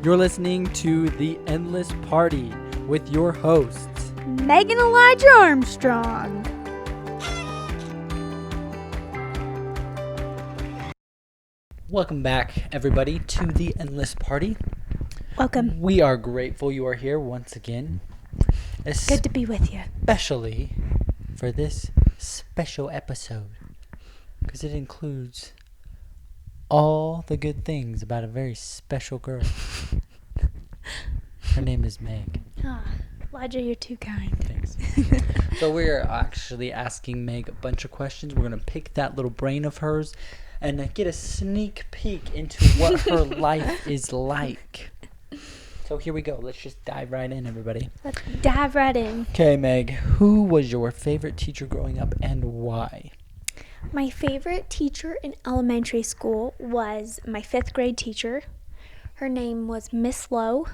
You're listening to The Endless Party with your hosts, Megan Elijah Armstrong. Welcome back, everybody, to The Endless Party. Welcome. We are grateful you are here once again. Good to be with you. Especially for this special episode, because it includes all the good things about a very special girl. Her name is Meg. Elijah, you're too kind. Thanks. So we're actually asking Meg a bunch of questions. We're going to pick that little brain of hers and get a sneak peek into what her life is like. So here we go. Let's just dive right in, everybody. Let's dive right in. Okay, Meg, who was your favorite teacher growing up and why? My favorite teacher in elementary school was my 5th grade teacher. Her name was Miss Lowe.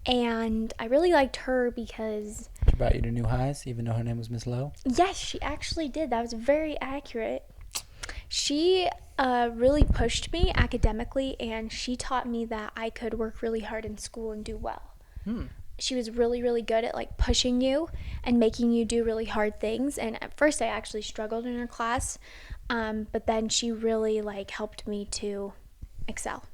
And I really liked her because... She brought you to new highs, even though her name was Miss Lowe? Yes, she actually did. That was very accurate. She really pushed me academically, and she taught me that I could work really hard in school and do well. She was really, really good at like pushing you and making you do really hard things. And at first I actually struggled in her class, but then she really like helped me to excel.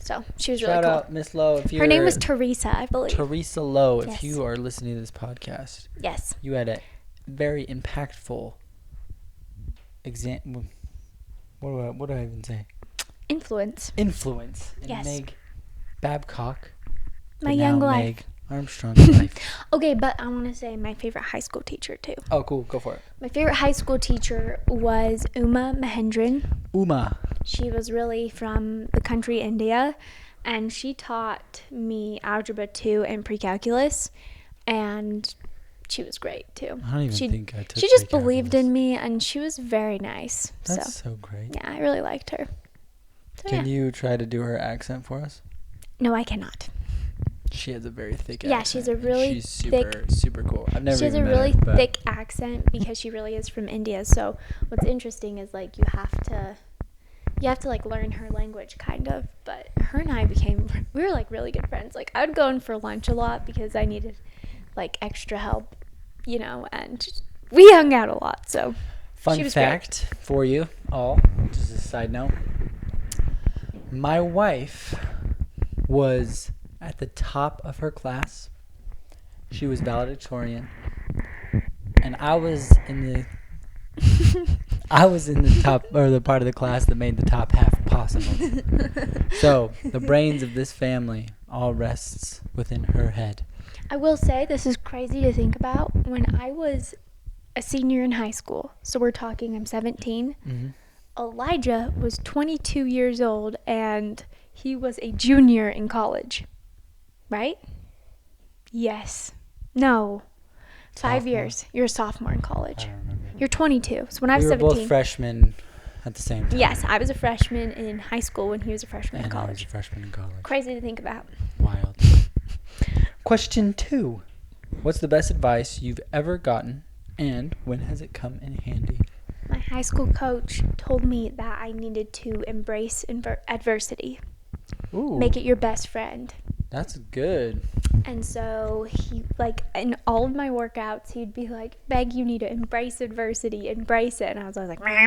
So she was really cool. Shout out Miss Lowe. Her name was Teresa, I believe. Teresa Lowe, Yes. if you are listening to this podcast. Yes. You had a very impactful exam. What do I even say? Influence. Influence in Yes. Meg Babcock. My but young now life. Meg Armstrong's life. Okay, but I want to say my favorite high school teacher too. Oh, cool. Go for it. My favorite high school teacher was Uma Mahendran. Uma. She was really from the country India, and she taught me Algebra 2 and pre-calculus, and she was great too. I don't even think I took She just pre-calculus. believed in me, and she was very nice. That's so great. Yeah, I really liked her. So, Can you try to do her accent for us? No, I cannot. She has a very thick Yeah, accent. she's a and really she's super cool. I've never She has a even met really her, but thick accent because she really is from India. So what's interesting is like you have to like learn her language kind of. But her and we were like really good friends. Like I would go in for lunch a lot because I needed like extra help, and we hung out a lot. So Fun she was fact for you all, just a side note. My wife was at the top of her class. She was valedictorian. And I was in the top, or the part of the class that made the top half possible. So the brains of this family all rests within her head. I will say this is crazy to think about. When I was a senior in high school, so we're talking I'm 17, Mm-hmm. Elijah was 22 years old and he was a junior in college. Right? Yes. No. 5 years. You're a sophomore in college. I don't remember. You're 22. So when I was We were 17. both freshmen at the same time. Yes, I was a freshman in high school when he was a freshman in And I was a college. freshman in college. Crazy to think about. Wild. Question 2. What's the best advice you've ever gotten, and when has it come in handy? My high school coach told me that I needed to embrace adversity. Ooh, Make it your best friend. that's good. And so he, like, in all of my workouts, he'd be like, Meg, you need to embrace adversity, embrace it. And I was always like, because, I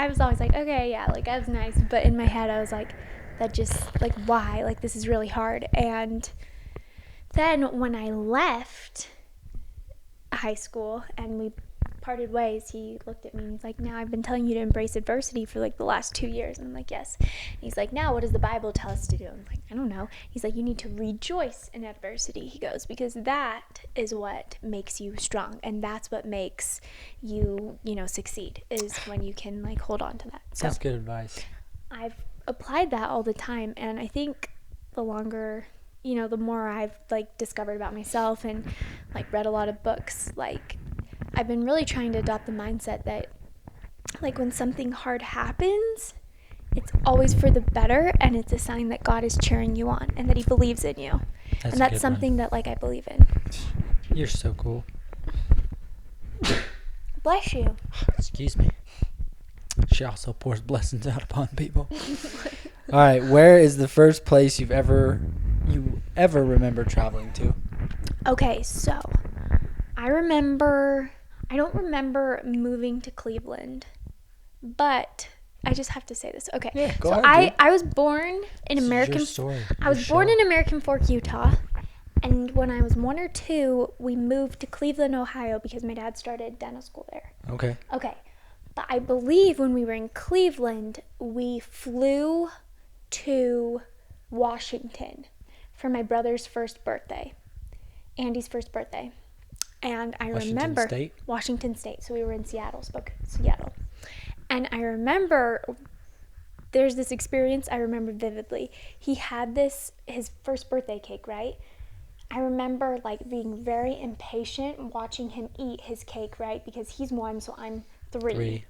was always like, okay, yeah, like, that was nice. But in my head, I was like, that just, like, why? Like, this is really hard. And then when I left high school and we parted ways, he looked at me and he's like, now I've been telling you to embrace adversity for like the last 2 years. And I'm like, yes. And he's like, now what does the Bible tell us to do? I'm like, I don't know. He's like, you need to rejoice in adversity. He goes, because that is what makes you strong, and that's what makes you, succeed, is when you can like hold on to that. So That's good advice. I've applied that all the time, and I think the longer, the more I've like discovered about myself and like read a lot of books, like I've been really trying to adopt the mindset that like when something hard happens, it's always for the better, and it's a sign that God is cheering you on and that he believes in you. And that's something that like I believe in. You're so cool. Bless you. Excuse me. She also pours blessings out upon people. All right, where is the first place you ever remember traveling to? Okay, so I don't remember moving to Cleveland, but I just have to say this. Okay. Yeah, go so ahead, dude. I was born in This is American your story, I was your born show. in American Fork, Utah. And when I was 1 or 2, we moved to Cleveland, Ohio because my dad started dental school there. Okay. Okay. But I believe when we were in Cleveland, we flew to Washington for my brother's first birthday, Andy's first birthday. And I remember Washington State. So we were in Seattle. And I remember there's this experience I remember vividly. He had his first birthday cake, right? I remember like being very impatient watching him eat his cake, right? Because he's 1, so I'm 3.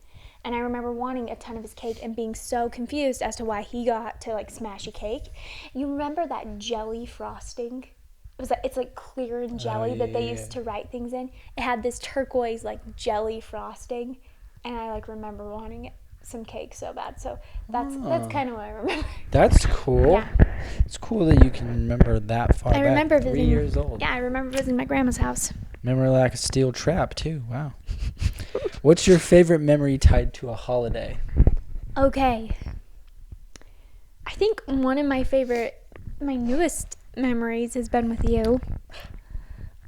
And I remember wanting a ton of his cake and being so confused as to why he got to like smash a cake. You remember that jelly frosting? It's like clear and jelly that they used to write things in. It had this turquoise like jelly frosting, and I like remember wanting some cake so bad. So that's kind of what I remember. That's cool. Yeah. It's cool that you can remember that far back. I remember 3 visiting. years old. Yeah, I remember visiting my grandma's house. Memory like a steel trap too. Wow. What's your favorite memory tied to a holiday? Okay. I think one of my newest memories has been with you.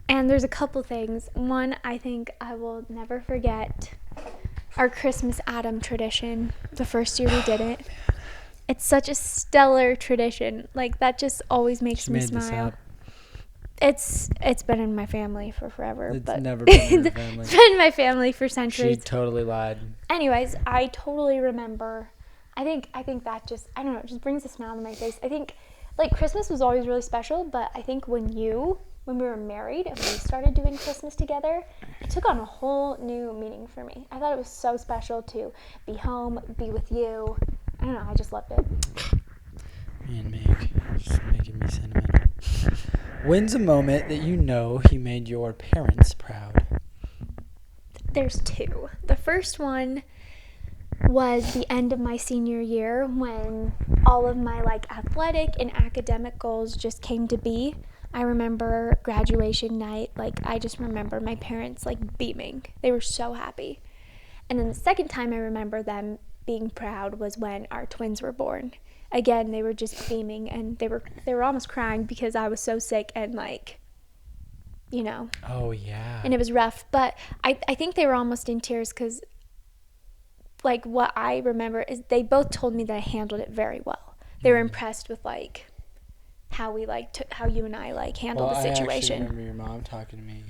And there's a couple things. One, I think I will never forget our Christmas Adam tradition, the first year we did it. It's such a stellar tradition. Like, that just always makes me smile. It's been in my family for forever. It's but never been in your family. It's been in my family for centuries. She totally lied. Anyways, I totally remember. I think that just, I don't know, it just brings a smile to my face. I think, like, Christmas was always really special, but I think when we were married and we started doing Christmas together, it took on a whole new meaning for me. I thought it was so special to be home, be with you. I don't know, I just loved it. Man, Meg, just making me sentimental. When's a moment that you know he made your parents proud? There's 2. The first one was the end of my senior year when all of my like athletic and academic goals just came to be. I remember graduation night, like I just remember my parents like beaming. They were so happy. And then the second time I remember them being proud was when our twins were born. Again, they were just beaming and they were almost crying because I was so sick and like, you know. Oh yeah. And it was rough, but I think they were almost in tears because like what I remember is they both told me that I handled it very well. They were impressed with like how you and I like handled the situation. I actually remember your mom talking to me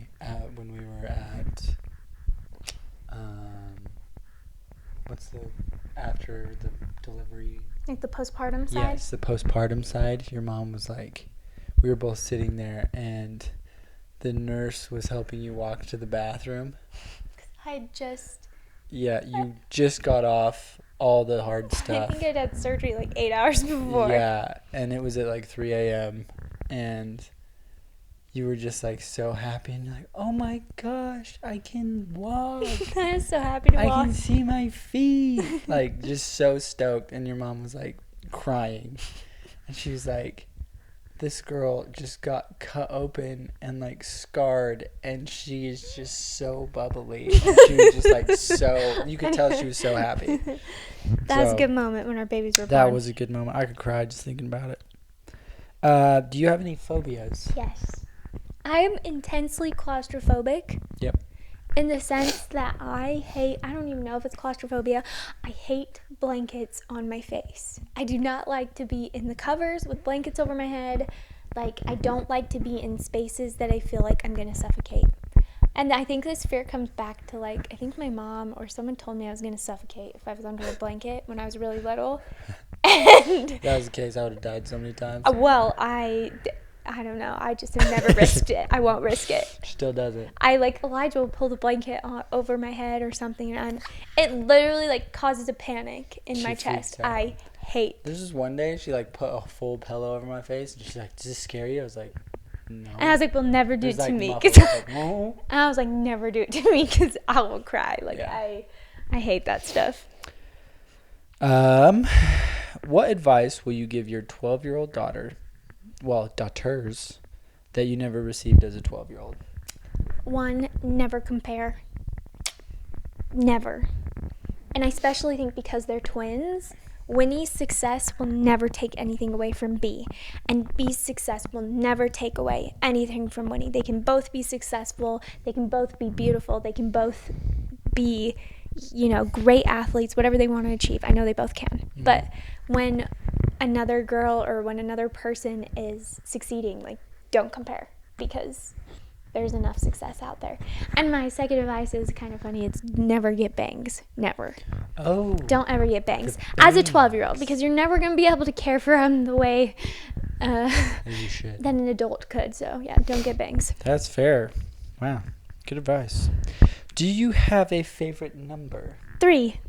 when we were at after the delivery, like the postpartum side. Yes, the postpartum side. Your mom was like, we were both sitting there and the nurse was helping you walk to the bathroom. You just got off all the hard stuff. I think I'd had surgery like 8 hours before. Yeah, and it was at like 3 a.m. and you were just like so happy and you're like, oh my gosh, I can walk. I was so happy to walk. I can see my feet. Like just so stoked. And your mom was like crying. And she was like, this girl just got cut open and like scarred and she is just so bubbly. And she was just like so, you could tell she was so happy. That was a good moment when our babies were born. That was a good moment. I could cry just thinking about it. Do you have any phobias? Yes. I am intensely claustrophobic. Yep. In the sense that I don't even know if it's claustrophobia, I hate blankets on my face. I do not like to be in the covers with blankets over my head. Like, I don't like to be in spaces that I feel like I'm going to suffocate. And I think this fear comes back to, like, I think my mom or someone told me I was going to suffocate if I was under a blanket when I was really little. And if that was the case, I would have died so many times. Well, I don't know. I just have never risked it. I won't risk it. Still does it. Elijah will pull the blanket over my head or something, and it literally like causes a panic in my chest. I hate. There's this one day she like put a full pillow over my face, and she's like, "Does this scare you?" I was like, "No." And I was like, "Well, never do it to me." And I was like, "Never do it to me, because I will cry." Like I hate that stuff. What advice will you give your 12-year-old daughter, well, daughters, that you never received as a 12-year-old? 1, never compare. Never. And I especially think because they're twins, Winnie's success will never take anything away from B. And B's success will never take away anything from Winnie. They can both be successful. They can both be beautiful. They can both be, great athletes, whatever they want to achieve. I know they both can. Mm-hmm. But when another girl or when another person is succeeding, don't compare, because there's enough success out there. And my second advice is kind of funny. It's never get bangs. Never. Oh. Don't ever get bangs. As a 12-year-old, because you're never going to be able to care for them the way you should. that an adult could. So, yeah, don't get bangs. That's fair. Wow. Good advice. Do you have a favorite number? 3,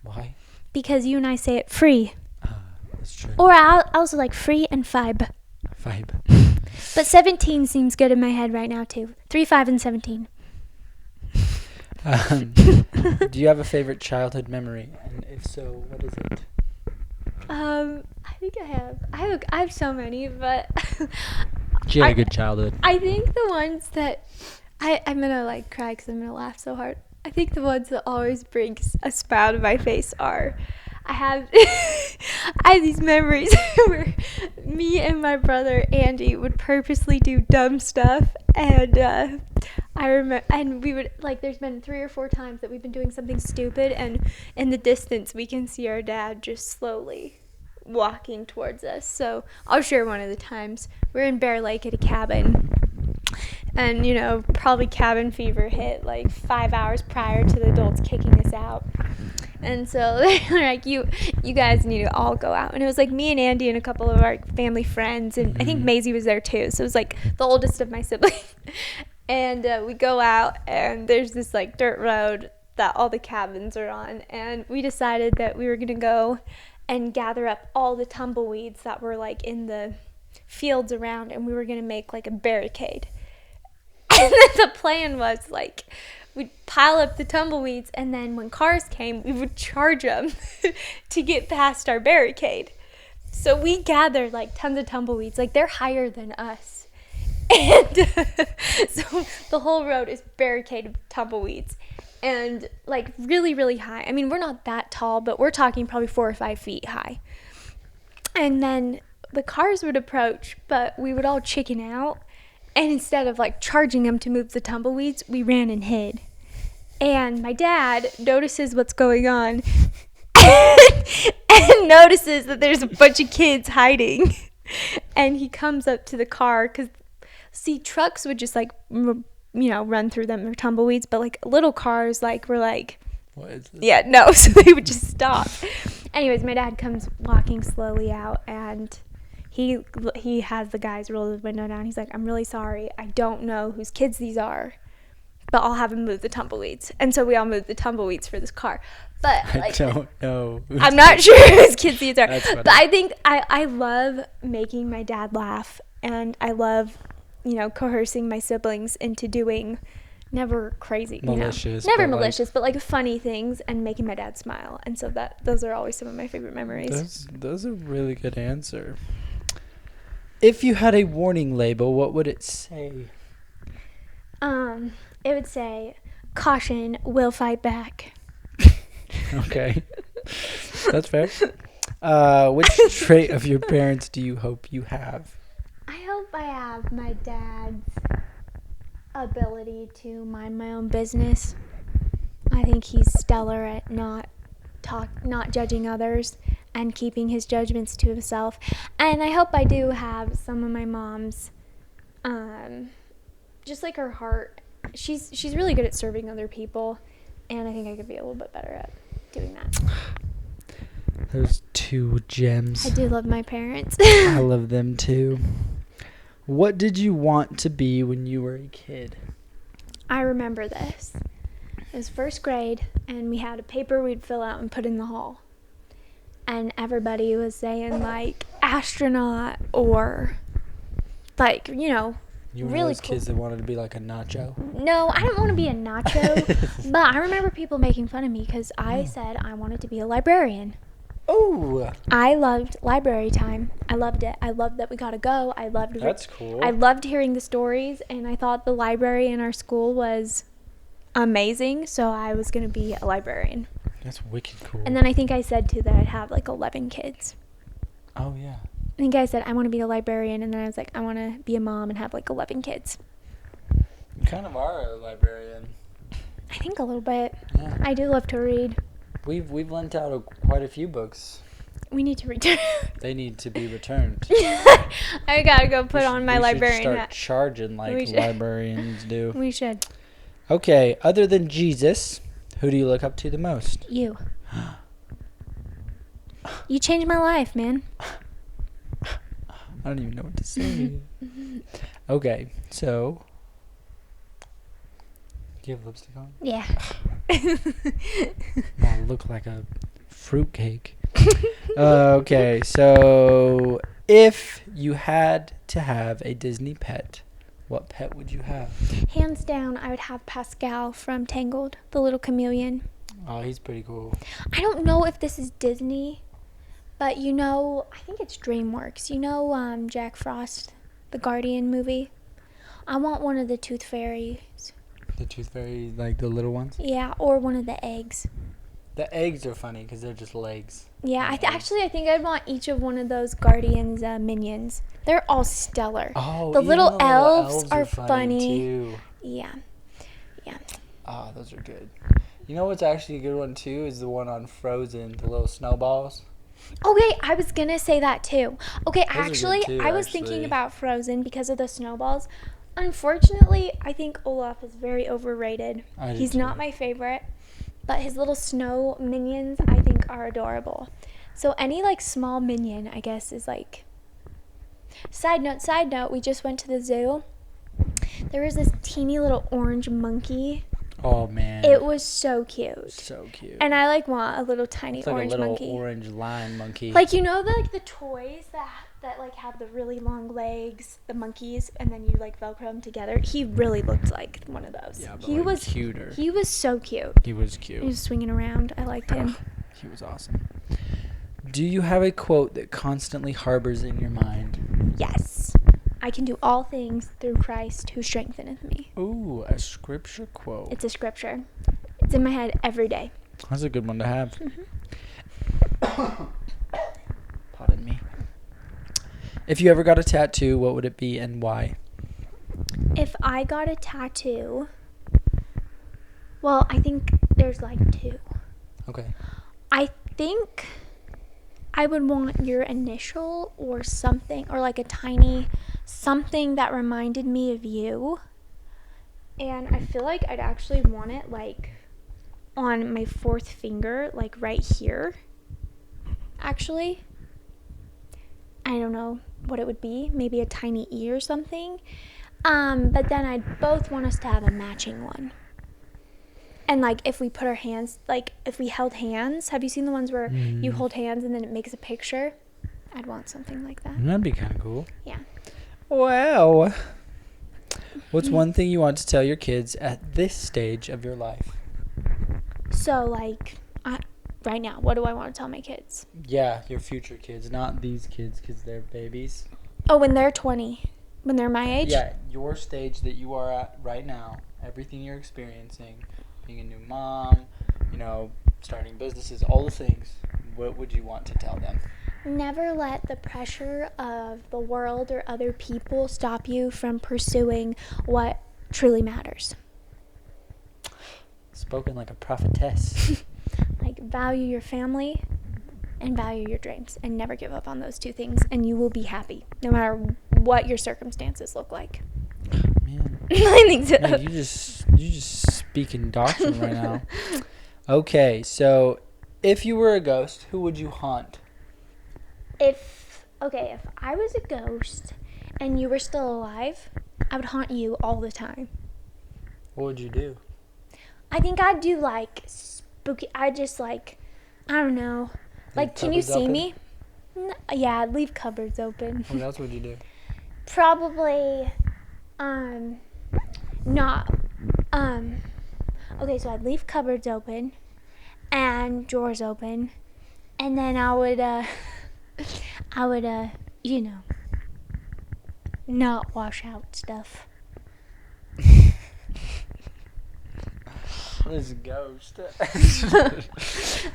Why? because you and I say it free. That's true. Or I also like free and 5. Vibe. But 17 seems good in my head right now, too. 3, 5, and 17. Do you have a favorite childhood memory? And if so, what is it? I think I have. I have so many, but She had a good childhood. I think the ones that I'm gonna cry because I'm gonna laugh so hard. I think the ones that always brings a smile to my face are, I have these memories where me and my brother Andy would purposely do dumb stuff, and I remember, and we would there's been 3 or 4 times that we've been doing something stupid, and in the distance we can see our dad just slowly walking towards us. So I'll share one of the times. We're in Bear Lake at a cabin, and probably cabin fever hit 5 hours prior to the adults kicking us out. And so they're like, you guys need to all go out. And it was me and Andy and a couple of our family friends, and I think Maisie was there too. So it was the oldest of my siblings. And we go out, and there's this dirt road that all the cabins are on, and we decided that we were gonna go and gather up all the tumbleweeds that were in the fields around, and we were gonna make a barricade. And then the plan was we'd pile up the tumbleweeds, and then when cars came, we would charge them to get past our barricade. So we gathered tons of tumbleweeds. They're higher than us. And so the whole road is barricaded with tumbleweeds. And really, really high. I mean, we're not that tall, but we're talking probably 4 or 5 feet high. And then the cars would approach, but we would all chicken out. And instead of charging them to move the tumbleweeds, we ran and hid. And my dad notices what's going on and notices that there's a bunch of kids hiding. And he comes up to the car because, trucks would just run through them or tumbleweeds, but little cars were What is this? yeah, no, so they would just stop. Anyways, my dad comes walking slowly out, and he has the guys roll the window down. He's like, I'm really sorry. I don't know whose kids these are, but I'll have him move the tumbleweeds. And so we all moved the tumbleweeds for this car. But I don't know. I'm not sure whose kids these are. That's funny. But I think I love making my dad laugh, and I love, coercing my siblings into doing never crazy, malicious, never malicious, but funny things, and making my dad smile. And so those are always some of my favorite memories. That's a really good answer. If you had a warning label, what would it say? It would say, "Caution, will fight back." Okay. That's fair. Which trait of your parents do you hope you have? I hope I have my dad's ability to mind my own business. I think he's stellar at not judging others and keeping his judgments to himself. And I hope I do have some of my mom's, just her heart. She's really good at serving other people, and I think I could be a little bit better at doing that. Those 2 gems. I do love my parents. I love them too. What did you want to be when you were a kid? I remember this. It was 1st grade, and we had a paper we'd fill out and put in the hall. And everybody was saying, astronaut or, You were really one of those cool. kids that wanted to be like a nacho? No, I don't want to be a nacho. But I remember people making fun of me because I said I wanted to be a librarian. Oh, I loved library time. I loved it. I loved that we got to go. that's cool. I loved hearing the stories, and I thought the library in our school was amazing, so I was going to be a librarian. That's wicked cool. And then I think I said too that I'd have like 11 kids. Oh, yeah. I think I said I want to be a librarian, and then I was like I want to be a mom and have like 11 kids. You kind of are a librarian. I think a little bit. Yeah. I do love to read. We've lent out quite a few books. We need to return. They need to be returned. I gotta go put on my librarian We should start hat. charging like librarians do. We should. Okay, other than Jesus, who do you look up to the most? You. You changed my life, man. I don't even know what to say. Okay, so do you have lipstick on? Yeah. I look like a fruitcake. Okay, so if you had to have a Disney pet, what pet would you have? Hands down, I would have Pascal from Tangled, the little chameleon. Oh, he's pretty cool. I don't know if this is Disney, but you know, I think it's DreamWorks. You know, Jack Frost, the Guardian movie? I want one of the tooth fairies. The tooth fairy, like the little ones? Yeah, or one of the eggs. The eggs are funny because they're just legs. Yeah, I think I'd want each of one of those Guardians minions. They're all stellar. Oh, the even little the elves are funny too. Yeah. Yeah. Oh, those are good. You know what's actually a good one too is the one on Frozen, the little snowballs. Okay, I was gonna say that too. Okay, Those are actually, good too, I was actually. thinking about Frozen because of the snowballs. Unfortunately, I think Olaf is very overrated. I do He's too. not my favorite, but his little snow minions I think are adorable. So any like small minion, I guess, is like. Side note, we just went to the zoo. There was this teeny little orange monkey. Oh man. It was so cute. So cute. And I like want a little tiny It's like orange a little monkey. orange lion monkey. Like, you know, the toys that like have the really long legs, the monkeys, and then you like Velcro them together. He really looked like one of those. Yeah, but he like was cuter. He was so cute. He was cute. He was swinging around. I liked him. He was awesome. Do you have a quote that constantly harbors in your mind? Yes, I can do all things through Christ who strengtheneth me. Ooh, a scripture quote. It's a scripture. It's in my head every day. That's a good one to have. Mm-hmm. Pardon me. If you ever got a tattoo, what would it be and why? If I got a tattoo, well, I think there's like two. Okay. I think I would want your initial or something, or like a tiny something that reminded me of you. And I feel like I'd actually want it like on my fourth finger, like right here. Actually, I don't know what it would be. Maybe a tiny E or something. But then I'd both want us to have a matching one. And like if we put our hands, like if we held hands, have you seen the ones where you hold hands and then it makes a picture? I'd want something like that. That'd be kind of cool. Yeah. Wow. What's one thing you want to tell your kids at this stage of your life? So like, right now, what do I want to tell my kids? Yeah, your future kids, not these kids because they're babies. Oh, when they're 20, when they're my age? Yeah, your stage that you are at right now, everything you're experiencing, being a new mom, starting businesses, all the things. What would you want to tell them? Never let the pressure of the world or other people stop you from pursuing what truly matters. Spoken like a prophetess. Like, value your family and value your dreams, and never give up on those two things, and you will be happy no matter what your circumstances look like. Man, I think so. man, you just speaking doctrine right now. Okay, so if you were a ghost, who would you haunt? If I was a ghost and you were still alive, I would haunt you all the time. What would you do? I think I'd do like spooky. I don't know. Like, can you cupboards see open? me? Yeah, I'd leave cupboards open. What else would you do? Probably, not, okay, so I'd leave cupboards open and drawers open, And then I would, you know, not wash out stuff. This ghost.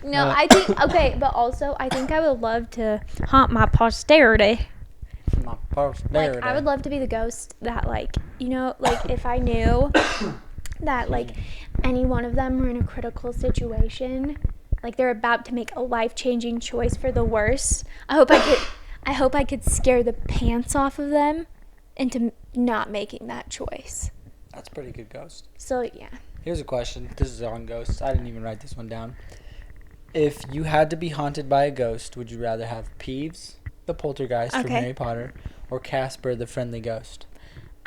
No, I think, okay, but also I think I would love to haunt my posterity. My posterity. Like, I would love to be the ghost that, like, you know, like, if I knew that, like, any one of them were in a critical situation, like, they're about to make a life-changing choice for the worse, I hope I could scare the pants off of them into not making that choice. That's a pretty good ghost. So, yeah. Here's a question. This is on ghosts. I didn't even write this one down. If you had to be haunted by a ghost, would you rather have Peeves, the poltergeist from Harry Potter, or Casper, the friendly ghost?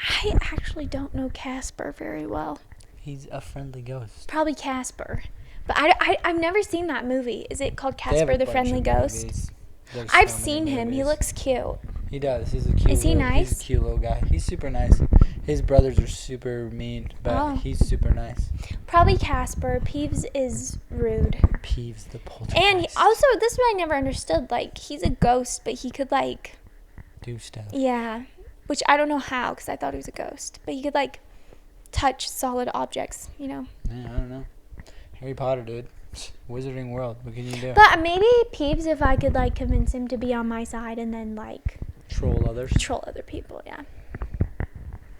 I actually don't know Casper very well. He's a friendly ghost. Probably Casper. But I've never seen that movie. Is it called They have Casper a the bunch Friendly of Ghost? movies. There's I've so many seen him. He movies. looks cute. He does. He's a cute. Is he nice? He's a cute little guy. He's super nice. His brothers are super mean, but he's super nice. Probably Casper. Peeves is rude. Peeves the poltergeist. And also, this one I never understood. Like, he's a ghost, but he could, like... do stuff. Yeah. Which I don't know how, because I thought he was a ghost. But he could, like, touch solid objects, you know? Yeah, I don't know. Harry Potter, dude. Wizarding world. What can you do? But maybe Peeves if I could, like, convince him to be on my side and then, like... Troll others. Troll other people, yeah.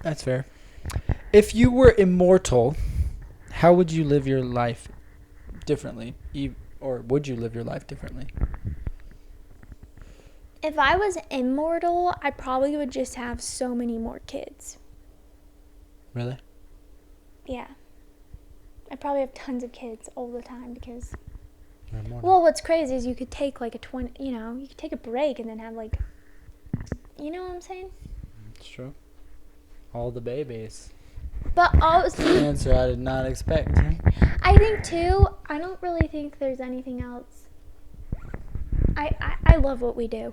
That's fair. If you were immortal, how would you live your life differently? Or would you live your life differently? If I was immortal, I probably would just have so many more kids. Really? Yeah. I'd probably have tons of kids all the time because... You're immortal. Well, what's crazy is you could take, like, you could take a break and then have, like... You know what I'm saying? It's true. All the babies. But also... Answer I did not expect. I think, too, I don't really think there's anything else. I love what we do.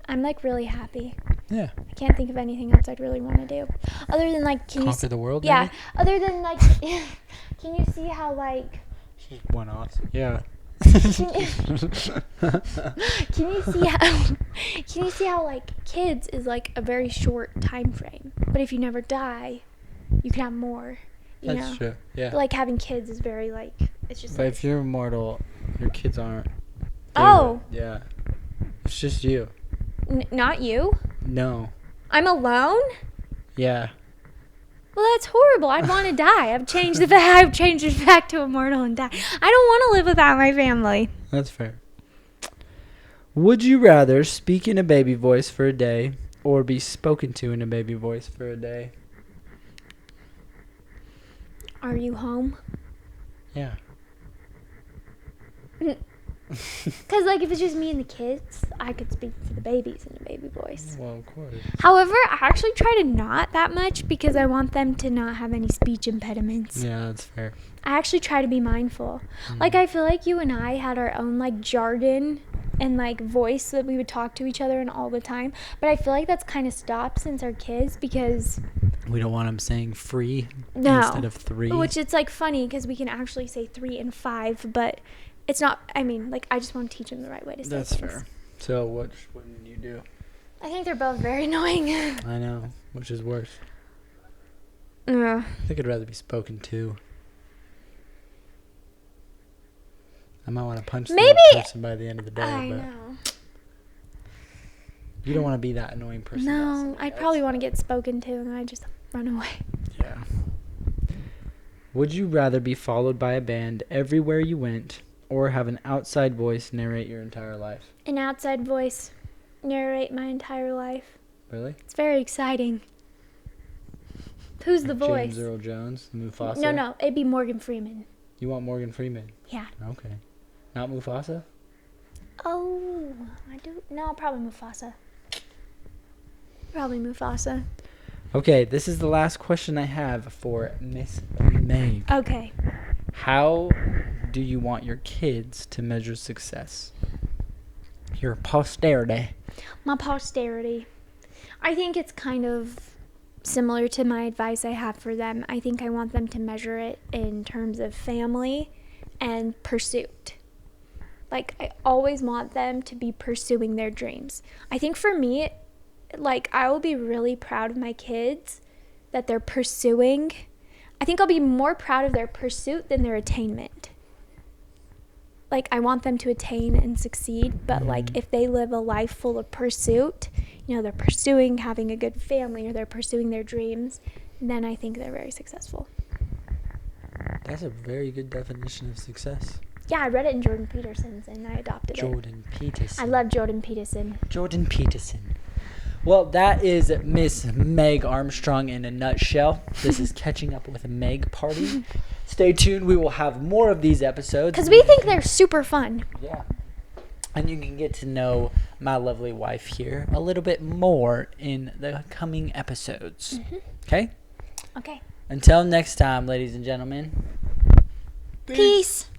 I'm, like, really happy. Yeah. I can't think of anything else I'd really want to do. Other than, like, Conquer the world, yeah. maybe? Other than, like... Can you see how, like... She's one off. Yeah. Can you see how like kids is like a very short time frame, but if you never die you can have more, you know. That's true. Yeah. But, like, having kids is very like it's just But like, if you're immortal, your kids aren't. Oh. Yeah. It's just you. Not you. No. I'm alone. Yeah. Well, that's horrible. I'd want to die. I've changed it back to immortal and die. I don't want to live without my family. That's fair. Would you rather speak in a baby voice for a day or be spoken to in a baby voice for a day? Are you home? Yeah. Because, like, if it's just me and the kids, I could speak to the babies in a baby voice. Well, of course. However, I actually try to not that much because I want them to not have any speech impediments. Yeah, that's fair. I actually try to be mindful. Like, I feel like you and I had our own, like, jargon and, like, voice that we would talk to each other in all the time. But I feel like that's kind of stopped since our kids because... We don't want them saying free instead of three. Which it's, like, funny because we can actually say 3 and 5, but... It's not, I mean, like, I just want to teach them the right way to say That's things. fair. So, which wouldn't you do? I think they're both very annoying. I know. Which is worse? Yeah. I think I'd rather be spoken to. I might want to punch the person by the end of the day. I but know. You don't want to be that annoying person. No, I'd probably want to get spoken to and I'd just run away. Yeah. Would you rather be followed by a band everywhere you went or have an outside voice narrate your entire life? An outside voice narrate my entire life. Really? It's very exciting. Who's the voice? James Earl Jones, Mufasa? No, it'd be Morgan Freeman. You want Morgan Freeman? Yeah. Okay. Not Mufasa? Oh, I do. No, probably Mufasa. Probably Mufasa. Okay, this is the last question I have for Miss Meg. Okay. How do you want your kids to measure success? Your posterity. My posterity. I think it's kind of similar to my advice I have for them. I think I want them to measure it in terms of family and pursuit. Like, I always want them to be pursuing their dreams. I think for me, like, I will be really proud of my kids that they're pursuing. I think I'll be more proud of their pursuit than their attainment. Like, I want them to attain and succeed, but like, if they live a life full of pursuit, you know, they're pursuing having a good family, or they're pursuing their dreams, then I think they're very successful. That's a very good definition of success. Yeah, I read it in Jordan Peterson's and I adopted it. Jordan Peterson. I love Jordan Peterson. Jordan Peterson. Well, that is Miss Meg Armstrong in a nutshell. This is Catching Up with Meg Party. Stay tuned. We will have more of these episodes. Because we think they're super fun. Yeah. And you can get to know my lovely wife here a little bit more in the coming episodes. Okay? Okay. Until next time, ladies and gentlemen. Peace.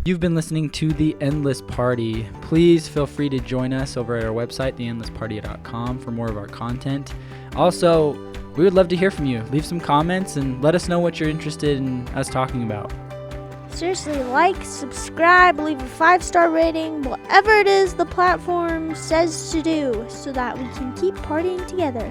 You've been listening to The Endless Party. Please feel free to join us over at our website, theendlessparty.com, for more of our content. Also, we would love to hear from you. Leave some comments and let us know what you're interested in us talking about. Seriously, like, subscribe, leave a 5-star rating, whatever it is the platform says to do, so that we can keep partying together.